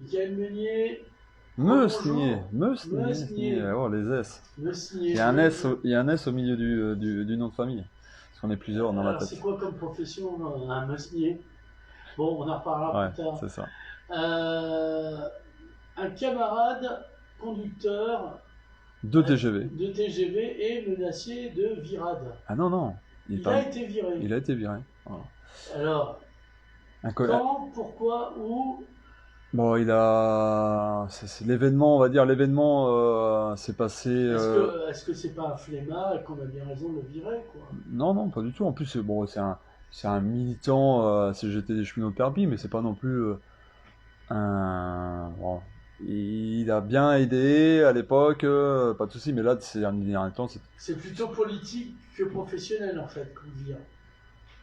Michael Meunier, Meusnier, rebonjour. Meusnier, Meusnier, oh les S. Il Meusnier, y a un oui. S, il y a un S au milieu du nom de famille. Parce qu'on est plusieurs dans la Alors, c'est tête. quoi comme profession, un Meusnier? Bon, on en reparlera plus Ouais, tard. c'est ça. Euh, un camarade conducteur Deux TGV. de TGV est menacé de virade. Ah non, non. Il est Il pas... a été viré. Il a été viré. Voilà. Alors, Un co- un- quand, pourquoi, où? Bon, il a. C'est l'événement, on va dire, l'événement s'est passé. Est-ce que c'est pas un flemmard et qu'on a bien raison de le virer, quoi? Non, non, pas du tout. En plus, bon, c'est un militant CGT des cheminots de Perpignan, mais c'est pas non plus un. Bon, il a bien aidé à l'époque, pas de souci, mais là, ces derniers temps, c'est. C'est plutôt politique que professionnel, en fait, qu'on vire.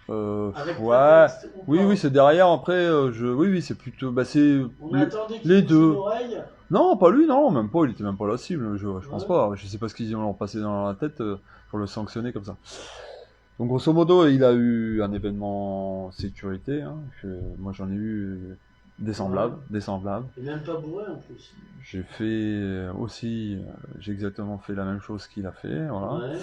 Avec Ouais, prétexte ou oui, oui, pas. c'est derrière. Après, oui, oui, c'est plutôt. Bah, c'est On attendait qu'il les bouge une deux. oreille. Non, pas lui, non, même pas. Il était même pas la cible. Je pense Ouais. pas. Je sais pas ce qu'ils ont leur passé dans la tête pour le sanctionner comme ça. Donc grosso modo, il a eu un événement sécurité. Hein, moi, j'en ai eu des Ouais. semblables, des semblables. Et même pas bourré en plus. J'ai fait aussi, j'ai exactement fait la même chose qu'il a fait, voilà. Ouais.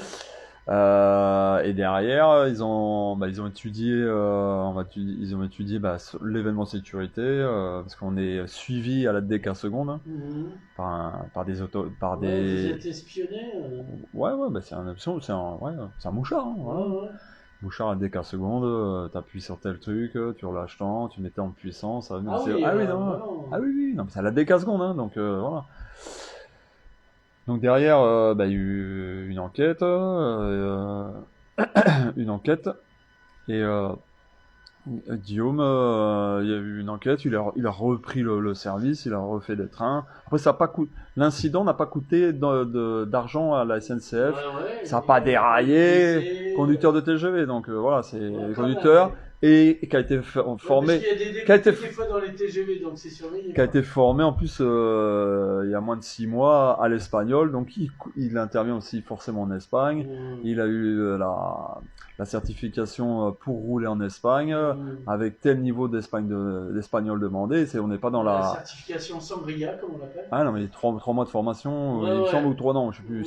Et derrière, ils ont étudié, ils ont étudié l'événement sécurité parce qu'on est suivi à la DK seconde hein, Mhm. par des par Ouais, vous des, êtes espionné. ouais, ouais, bah c'est un option, ouais, c'est un mouchard, hein, Ouais, voilà. ouais. Bouchard à DK secondes, t'appuies sur tel truc, tu relâches tant, tu mettais en puissance. Ah oui, Ah oui, non, vraiment. ah oui, oui, non, mais c'est à la DK secondes, hein, donc voilà. Donc derrière, il y a eu une enquête, et Guillaume, il y a eu une enquête, il a repris le service, il a refait des trains. Après, ça a pas coûté, l'incident n'a pas coûté d'argent à la SNCF, Ouais, ouais. ça n'a pas Il a pas été déraillé, blessé. conducteur de TGV, donc voilà, c'est Ouais, le quand même, conducteur, oui. et qui a été Ouais, parce formé, qu'il y a des qui a été, dégoûtés des fois dans les TGV, donc c'est surveillé, qui a quoi. été formé en plus il y a moins de 6 mois à l'espagnol, donc il intervient aussi forcément en Espagne. Mhm. Il a eu la certification pour rouler en Espagne Mhm. avec tel niveau d'espagnol demandé. On n'est pas dans La la. certification Sangria, comme on l'appelle. Ah non, mais 3 mois de formation, Ouais, il me semble, ou ouais. 3 ans, je sais plus, Ouais,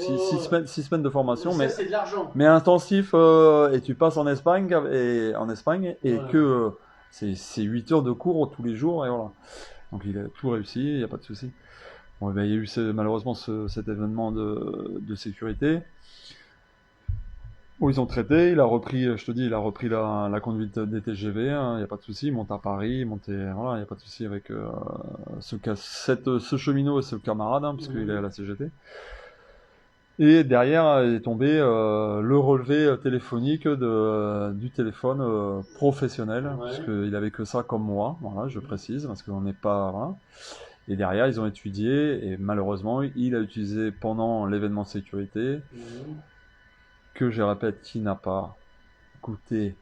6 semaines de ouais. Mais formation, ça, c'est de l'argent. mais intensif, et tu passes en Espagne, et Voilà. que c'est 8 heures de cours tous les jours, et voilà. Donc il a tout réussi, il n'y a pas de souci. Bon, ben, il y a eu malheureusement cet événement de sécurité où ils ont traité. Il a repris, je te dis, il a repris la conduite des TGV. Hein, il n'y a pas de souci. Il monte à Paris, voilà, il n'y a pas de souci avec ce cheminot et ce camarade, hein, puisqu'il est à Mhm. la CGT. Et derrière est tombé le relevé téléphonique du téléphone professionnel, Ouais. puisqu'il avait que ça comme moi, voilà, je précise, parce qu'on n'est pas. Voilà. Et derrière, ils ont étudié, et malheureusement, il a utilisé pendant l'événement de sécurité, Mhm. que je répète, qui n'a pas coûté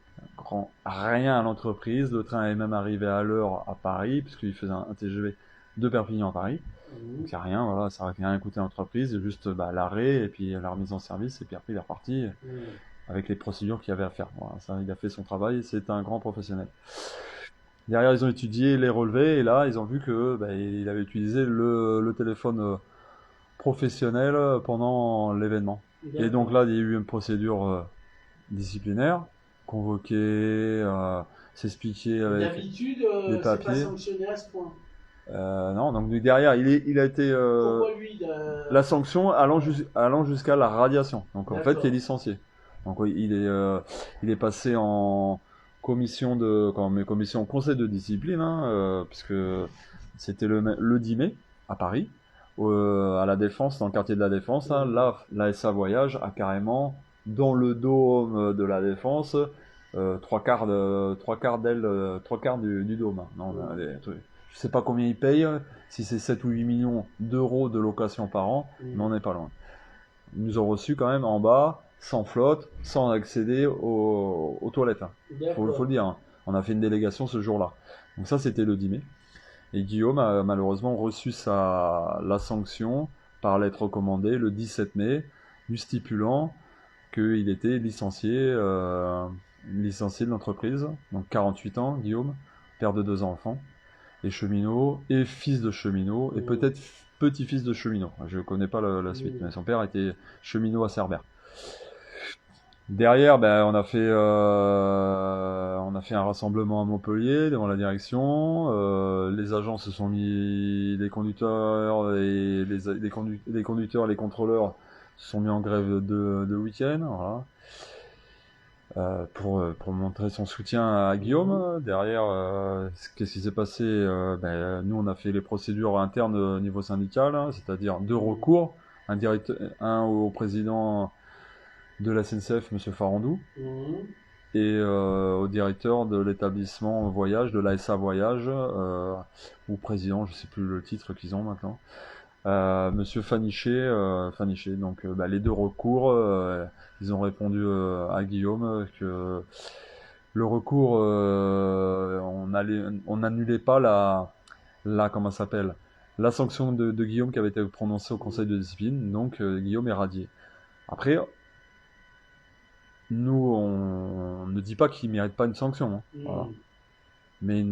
rien à l'entreprise. Le train est même arrivé à l'heure à Paris, puisqu'il faisait un TGV de Perpignan à Paris. Mhm. Donc il n'y a rien, voilà, ça n'a rien coûté à l'entreprise, c'est juste l'arrêt, et puis la remise en service, et puis après il est reparti Mhm. avec les procédures qu'il y avait à faire. Voilà, ça, il a fait son travail, c'est un grand professionnel. Derrière, ils ont étudié les relevés, et là, ils ont vu que il avait utilisé le téléphone professionnel pendant l'événement. Et donc D'accord. là, il y a eu une procédure disciplinaire, convoqué, s'expliquer avec D'habitude, des c'est pas papiers. sanctionné à ce point. Non, donc derrière, il a été Pourquoi lui la sanction ouais. allant jusqu'à la radiation. Donc en fait, il est D'accord. licencié. Donc oui, il est passé en commission conseil de discipline, hein, puisque c'était le 10 mai à Paris, à la Défense, dans le quartier de la Défense. Hein, Mhm. là, la SA Voyage a carrément dans le dôme de la Défense trois quarts d'aile, trois quarts du dôme. Hein. Non, Mhm. je sais pas combien ils payent, si c'est 7 ou 8 millions d'euros de location par an, mais on Mhm. n'est pas loin. Ils nous ont reçus quand même en bas, sans flotte, sans accéder aux toilettes. Hein. Faut le D'accord. dire. Hein. On a fait une délégation ce jour-là. Donc ça, c'était le 10 mai. Et Guillaume a malheureusement reçu la sanction par lettre recommandée le 17 mai, lui stipulant qu'il était licencié de l'entreprise. Donc 48 ans, Guillaume, père de 2 enfants. et cheminot, et fils de cheminot, et peut-être petit-fils de cheminot. Je ne connais pas la suite, mais son père était cheminot à Cerbère. Derrière, ben, on a fait un rassemblement à Montpellier devant la direction. Les agents se sont mis, les conducteurs et les conducteurs, les contrôleurs se sont mis en grève de week-end. Voilà. Pour montrer son soutien à Guillaume. Derrière, qu'est-ce qui s'est passé? Ben, nous, on a fait les procédures internes au niveau syndical, hein, c'est-à-dire 2 recours, un au président de la SNCF, M. Farandou, et au directeur de l'établissement voyage, de l'ASA Voyage, ou président, je ne sais plus le titre qu'ils ont maintenant, Monsieur Fanichet. Donc bah, les 2 recours, ils ont répondu à Guillaume que le recours, on n'annulait pas comment ça s'appelle, la sanction de Guillaume qui avait été prononcée au conseil de discipline, donc Guillaume est radié. Après, nous, on ne dit pas qu'il mérite pas une sanction, hein. Voilà. Mais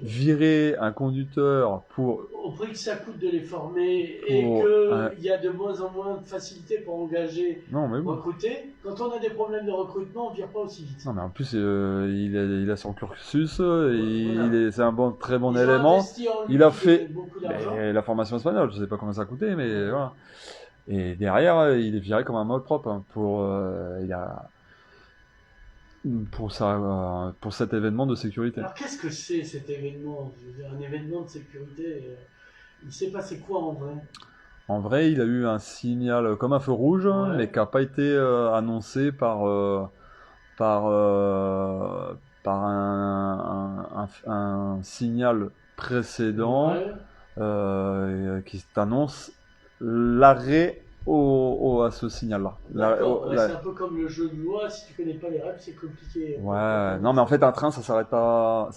virer un conducteur pour... Au prix que ça coûte de les former et qu'il y a de moins en moins de facilité pour engager, recruter. Quand on a des problèmes de recrutement, on ne vire pas aussi vite. Non, mais en plus, il a son cursus, c'est un très bon élément. Il a fait la formation espagnole, je ne sais pas combien ça a coûté, mais voilà. Et derrière, il est viré comme un malpropre, hein, pour cet événement de sécurité. Alors qu'est-ce que c'est cet événement? Un événement de sécurité, il s'est passé quoi en vrai? En vrai, il a eu un signal comme un feu rouge, mais qui n'a pas été annoncé par un signal précédent qui t'annonce l'arrêt à ce signal-là. C'est un peu comme le jeu de loi, si tu connais pas les règles, c'est compliqué. Ouais, non mais en fait un train ça s'arrête pas,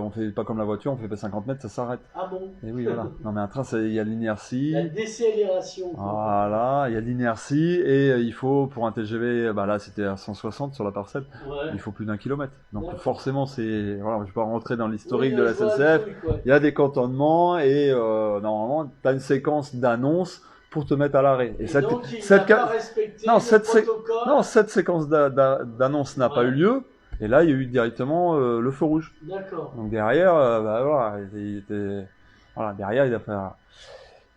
on fait pas comme la voiture, on fait pas 50 mètres, ça s'arrête. Ah bon? Et oui, voilà. Non mais un train, il y a l'inertie. La décélération. Voilà, il y a l'inertie et il faut, pour un TGV, bah là c'était à 160 sur la parcelle, il faut plus d'1 kilomètre. Donc forcément c'est, voilà, je vais pas rentrer dans l'historique de la SNCF, il y a des cantonnements et normalement tu as une séquence d'annonces pour te mettre à l'arrêt. Et donc, cette séquence d'annonce n'a pas eu lieu. Et là, il y a eu directement le feu rouge. D'accord. Donc derrière, derrière, il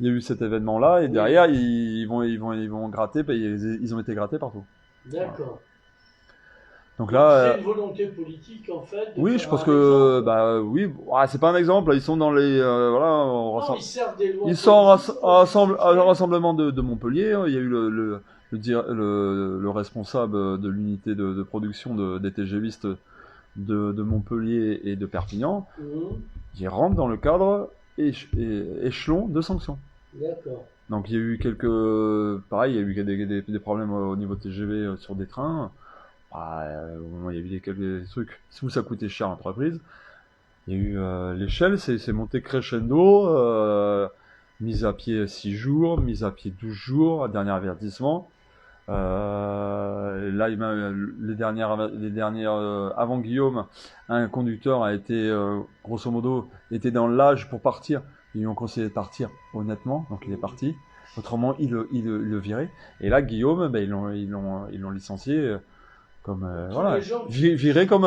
y a eu cet événement-là. Et derrière, ils vont gratter. Ils ont été grattés partout. D'accord. Voilà. Donc là, c'est une volonté politique en fait. Oui, je pense que c'est pas un exemple. Ils sont dans les ils servent des lois. Ils sont au rassemblement de Montpellier. Il y a eu le responsable de l'unité de production des TGVistes de Montpellier et de Perpignan, qui rentre dans le cadre échelon de sanctions. D'accord. Donc il y a eu il y a eu des problèmes au niveau de TGV sur des trains. Il y a eu quelques trucs où ça coûtait cher à l'entreprise. Il y a eu l'échelle, c'est monté crescendo, mise à pied 6 jours, mise à pied 12 jours, dernier avertissement. Là, les dernières avant Guillaume, un conducteur a été, grosso modo, était dans l'âge pour partir. Ils lui ont conseillé de partir, honnêtement, donc il est parti. Autrement, il le virait. Et là, Guillaume, ils l'ont licencié. Comme viré comme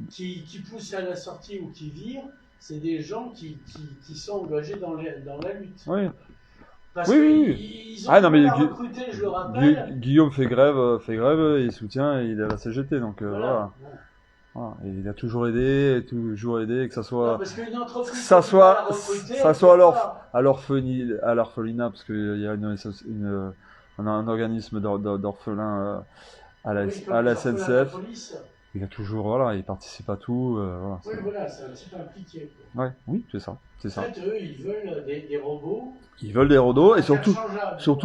qui poussent à la sortie ou qui virent, c'est des gens qui sont engagés dans la lutte. Oui. Parce qu'ils ont recruté, je le rappelle. Guillaume fait grève, il soutient, il est à la CGT, donc voilà. Et il a toujours aidé, que ça soit, à l'orphelinat, parce qu'il y a un organisme d'orphelins à la SNCF. Il a toujours, il participe à tout. C'est un petit peu impliqué. Oui, c'est ça. En fait, eux, ils veulent des robots. Ils veulent des robots et surtout,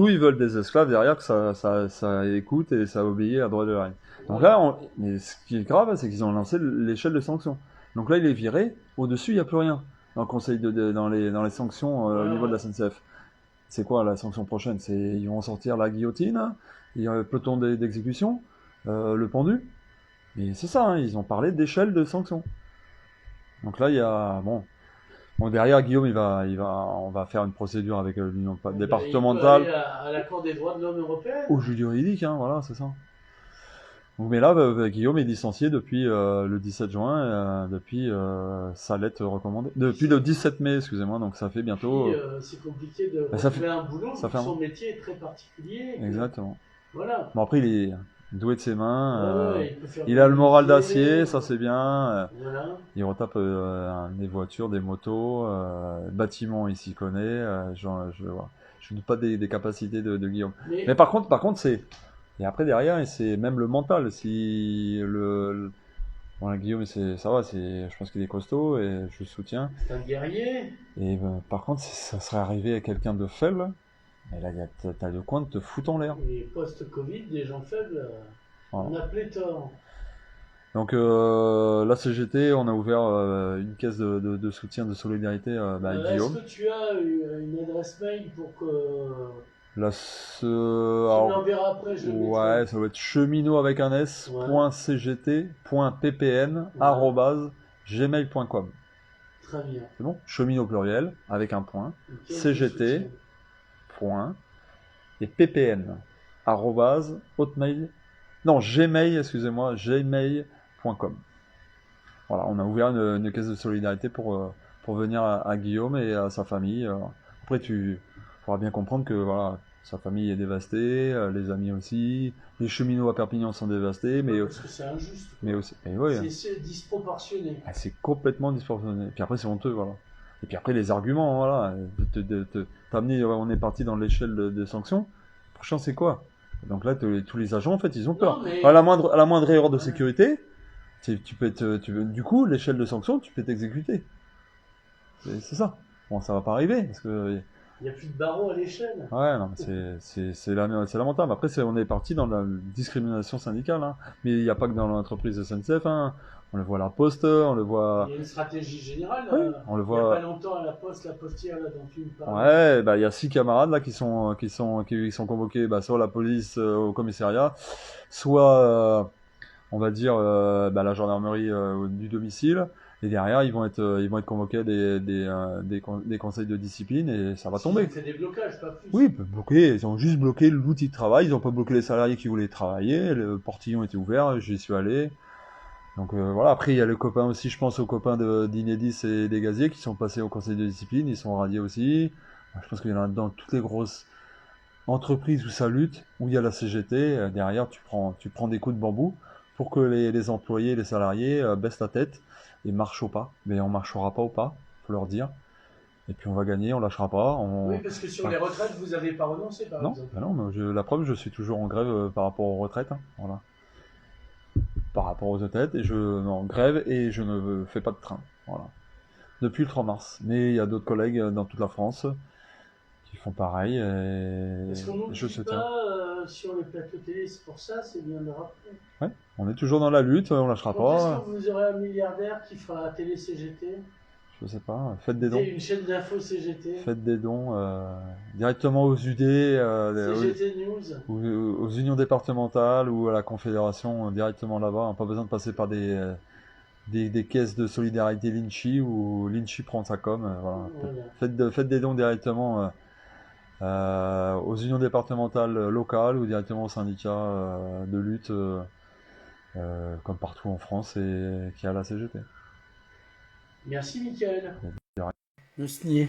ils veulent des esclaves derrière que ça écoute et ça obéit à droite de la ligne. Donc là, mais ce qui est grave, c'est qu'ils ont lancé l'échelle de sanctions. Donc là, il est viré. Au-dessus, il n'y a plus rien dans le conseil dans les sanctions au niveau de la SNCF. C'est quoi la sanction prochaine? Ils vont sortir la guillotine, il y a le peloton d'exécution, le pendu. Mais c'est ça, ils ont parlé d'échelle de sanctions. Donc là, il y a bon, derrière Guillaume, on va faire une procédure avec l'union départementale. Il peut aller à la Cour des droits de l'homme européenne. Au juge juridique, hein, voilà, c'est ça. Donc, mais là, Guillaume est licencié depuis le 17 juin, depuis sa lettre recommandée. Depuis le 17 mai, excusez-moi, donc ça fait bientôt. C'est compliqué de trouver un boulot, son métier est très particulier. Exactement. Voilà. Bon, après, il est doué de ses mains, il a le moral d'acier, ça c'est bien. Voilà. Il retape des voitures, des motos, bâtiments, il s'y connaît. Je ne doute pas des capacités de Guillaume. Mais par contre, c'est. Et après, derrière, c'est même le mental. Si bon, Guillaume, ça va, je pense qu'il est costaud et je le soutiens. C'est un guerrier. Et par contre, ça serait arrivé à quelqu'un de faible. Et là, t'as de quoi de te foutre en l'air. Et post-Covid, des gens faibles, voilà. On a pléthore. Donc la CGT, on a ouvert une caisse de soutien, de solidarité à Guillaume. Est-ce que tu as une adresse mail pour que... Là, tu l'enverras après, je le mettrai. Ouais, ça doit être cheminot avec un s, .cgt.ppn, @gmail.com. Très bien. C'est bon? Cheminot pluriel, avec un point, cgt, point, et ppn, @hotmail, non, gmail, excusez-moi, gmail.com. Voilà, on a ouvert une caisse de solidarité pour venir à Guillaume et à sa famille. Après, tu pourras bien comprendre que voilà, sa famille est dévastée, les amis aussi, les cheminots à Perpignan sont dévastés, mais parce que c'est injuste. Mais aussi, c'est disproportionné. C'est complètement disproportionné. Puis après, c'est honteux, voilà. Et puis après, les arguments, voilà, t'amener, on est parti dans l'échelle des sanctions. Le prochain, c'est quoi? Donc là, tous les agents, en fait, ils ont peur. À la moindre erreur de sécurité, du coup, l'échelle de sanctions, tu peux t'exécuter. C'est ça. Bon, ça va pas arriver, parce que... Il n'y a plus de barreaux à l'échelle. Ouais, non, c'est lamentable. Après, on est parti dans la discrimination syndicale, hein. Mais il n'y a pas que dans l'entreprise SNCF, hein. On le voit à la Poste, on le voit... Il y a une stratégie générale. Oui, on le voit... Il n'y a pas longtemps à la Poste, la postière, là, dont tu me parles. Ouais, il y a 6 camarades, là, qui sont convoqués, soit à la police, au commissariat, soit, on va dire, la gendarmerie du domicile. Et derrière, ils vont être convoqués à des conseils de discipline et ça va tomber. Ils ont fait des blocages, pas plus. Oui, ils peuvent bloquer. Ils ont juste bloqué l'outil de travail. Ils n'ont pas bloqué les salariés qui voulaient travailler. Le portillon était ouvert. J'y suis allé. Donc voilà. Après, il y a le copain aussi. Je pense aux copains d'Inedis et des gaziers qui sont passés au conseil de discipline. Ils sont radiés aussi. Je pense qu'il y en a dans toutes les grosses entreprises où ça lutte, où il y a la CGT. Derrière, tu prends des coups de bambou pour que les employés, les salariés baissent la tête et marchent au pas. Mais on marchera pas au pas, faut leur dire. Et puis on va gagner, on lâchera pas. Oui, parce que sur les retraites, vous n'avez pas renoncé, par exemple. Non, mais la preuve, je suis toujours en grève par rapport aux retraites. Hein, voilà. Par rapport aux retraites, et en grève et je ne fais pas de train. Voilà. Depuis le 3 mars. Mais il y a d'autres collègues dans toute la France qui font pareil. Est-ce qu'on n'oublie pas sur les plateaux télé, c'est pour ça, c'est bien de rappeler. Ouais, on est toujours dans la lutte, on lâchera pas. Est-ce que vous aurez un milliardaire qui fera la télé CGT? Je sais pas, faites des dons. Une chaîne d'info CGT. Faites des dons directement aux UD, CGT News. Aux unions départementales ou à la Confédération, directement là-bas. Pas besoin de passer par des caisses de solidarité Lynchy où Lynchy prend sa com. Voilà. Faites des dons directement aux unions départementales locales ou directement aux syndicats de lutte comme partout en France et qui a la CGT. Merci Michael. Nosnier.